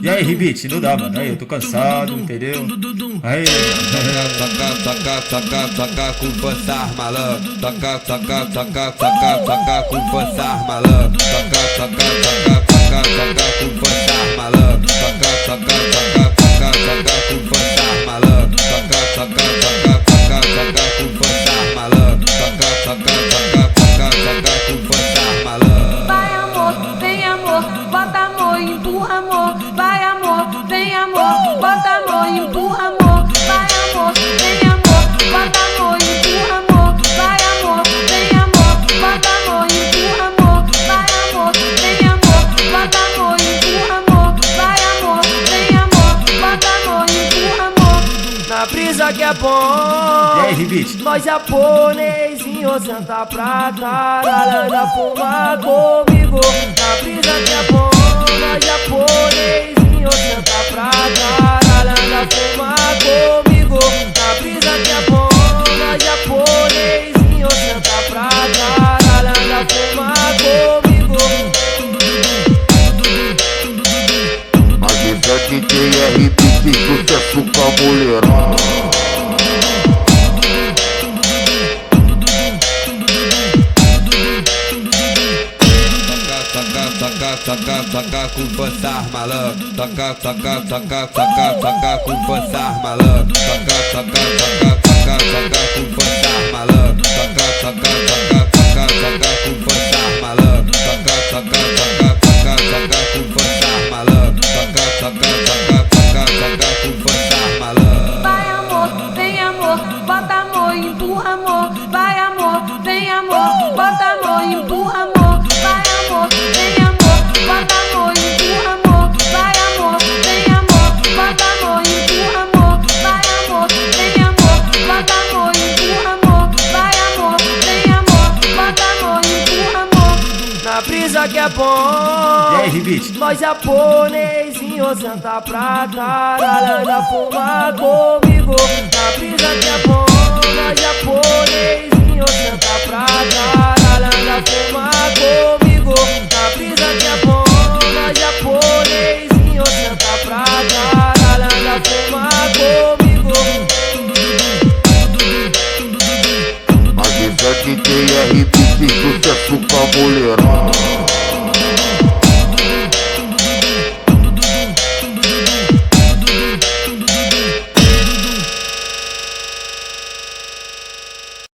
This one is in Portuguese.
E aí, Ribit, não dá, mano. Aí, eu tô cansado, entendeu? Aí, toca com força, malandro. Toca com força, malandro. Toca com força, malandro. Toca com força, malandro. Toca com força, malandro. Toca com força, malandro. Vai amor, vem amor, bota amor, empurra amor. Vai amor, vem amor, bota amor, empurra amor. Vai amor, vem amor, bota amor, empurra amor. Vai amor, vem amor, bota amor, empurra amor. Vai amor, vem amor, bota amor, empurra amor. Vai amor, vem amor, bota amor, empurra amor. Na brisa que é e bom. aí, Ribit? Nós japonesinho senta pra caralho, fumar comigo. Na brisa que é bom, nós japonesinho senta pra caralho, fumar comigo. Na brisa que é bom, nós japonesinho senta pra caralho, fumar comigo. Mas esse é DJ RBT, sucesso com a mulherada. Toca com força, malandro. Toca com força, malandro. Toca com força, malandro. Toca com força, malandro. Toca com força, malandro. Toca com força, malandro. Vai amor, vem amor, bota amor, empurra amor. Vai amor, vem amor, bota amor, empurra amor. Vai amor, vem amor, bota amor, empurra amor. Vai amor, vem amor, bota amor, empurra amor. Vai amor, vem amor, bota amor, empurra amor. Vai amor, vem amor, bota amor, empurra amor. Na brisa que é bom. E aí, Ribit? Nós japonesinho senta pra caralho, fumar comigo. Na brisa que é bom, nós japonesinho senta pra caralho, fumar comigo. Na brisa que é bom, nós japonesinho senta pra caralho, fumar comigo. Mas esse é DJ RBT, sucesso com a mulherada.